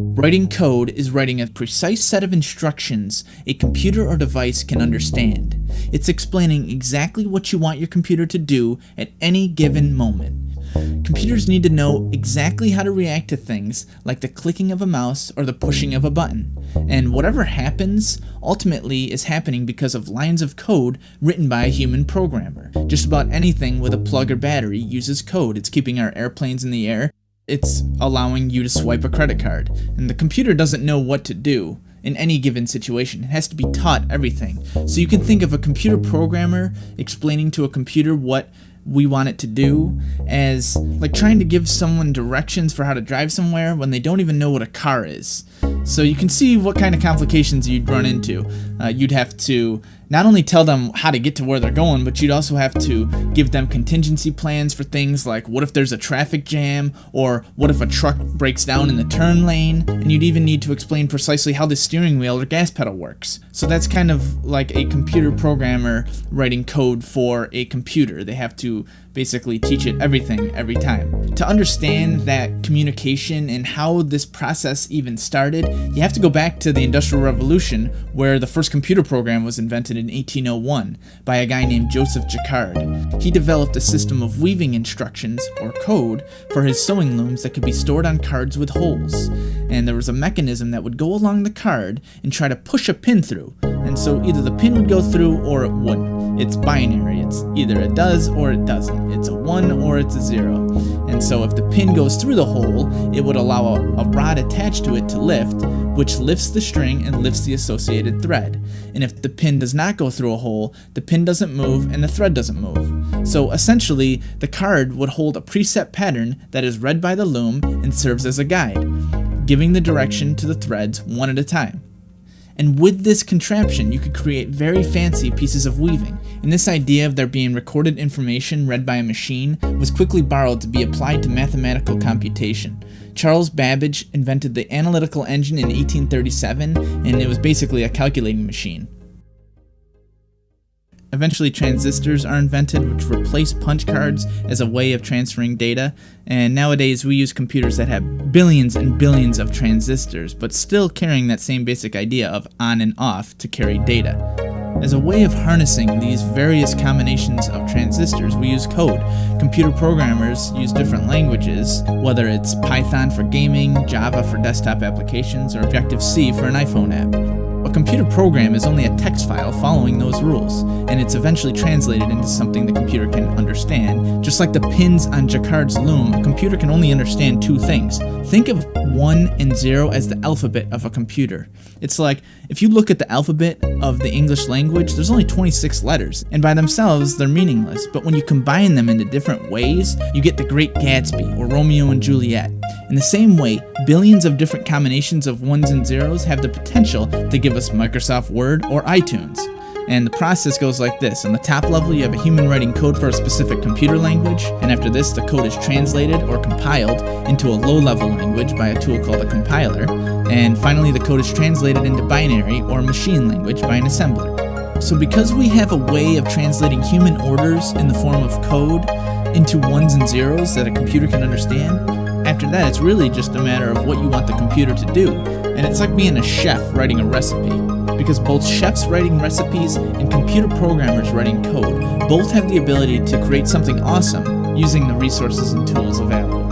Writing code is writing a precise set of instructions a computer or device can understand. It's explaining exactly what you want your computer to do at any given moment. Computers need to know exactly how to react to things like the clicking of a mouse or the pushing of a button. And whatever happens, ultimately is happening because of lines of code written by a human programmer. Just about anything with a plug or battery uses code. It's keeping our airplanes in the air. It's allowing you to swipe a credit card. And the computer doesn't know what to do in any given situation. It has to be taught everything. So you can think of a computer programmer explaining to a computer what we want it to do as like trying to give someone directions for how to drive somewhere when they don't even know what a car is. So you can see what kind of complications you'd run into. You'd have to not only tell them how to get to where they're going, but you'd also have to give them contingency plans for things like what if there's a traffic jam, or what if a truck breaks down in the turn lane, and you'd even need to explain precisely how the steering wheel or gas pedal works. So that's kind of like a computer programmer writing code for a computer. They have to basically teach it everything every time. To understand that communication and how this process even started, you have to go back to the Industrial Revolution, where the first computer program was invented in 1801 by a guy named Joseph Jacquard. He developed a system of weaving instructions, or code, for his sewing looms that could be stored on cards with holes. And there was a mechanism that would go along the card and try to push a pin through. And so either the pin would go through or it wouldn't. It's binary. It's either it does or it doesn't. It's a 1 or it's a 0. And so if the pin goes through the hole, it would allow a rod attached to it to lift, which lifts the string and lifts the associated thread. And if the pin does not go through a hole, the pin doesn't move and the thread doesn't move. So essentially, the card would hold a preset pattern that is read by the loom and serves as a guide, giving the direction to the threads one at a time. And with this contraption, you could create very fancy pieces of weaving. And this idea of there being recorded information read by a machine was quickly borrowed to be applied to mathematical computation. Charles Babbage invented the analytical engine in 1837, and it was basically a calculating machine. Eventually, transistors are invented, which replace punch cards as a way of transferring data, and nowadays we use computers that have billions and billions of transistors, but still carrying that same basic idea of on and off to carry data. As a way of harnessing these various combinations of transistors, we use code. Computer programmers use different languages, whether it's Python for gaming, Java for desktop applications, or Objective-C for an iPhone app. A computer program is only a text file following those rules, and it's eventually translated into something the computer can understand. Just like the pins on Jacquard's loom, a computer can only understand two things. Think of 1 and 0 as the alphabet of a computer. It's like, if you look at the alphabet of the English language, there's only 26 letters, and by themselves, they're meaningless. But when you combine them into different ways, you get the Great Gatsby, or Romeo and Juliet. In the same way, billions of different combinations of 1s and 0s have the potential to give us Microsoft Word or iTunes. And the process goes like this. On the top level, you have a human writing code for a specific computer language, and after this, the code is translated or compiled into a low-level language by a tool called a compiler, and finally the code is translated into binary or machine language by an assembler. So because we have a way of translating human orders in the form of code into 1s and 0s that a computer can understand, after that it's really just a matter of what you want the computer to do. And it's like being a chef writing a recipe, because both chefs writing recipes and computer programmers writing code both have the ability to create something awesome using the resources and tools available.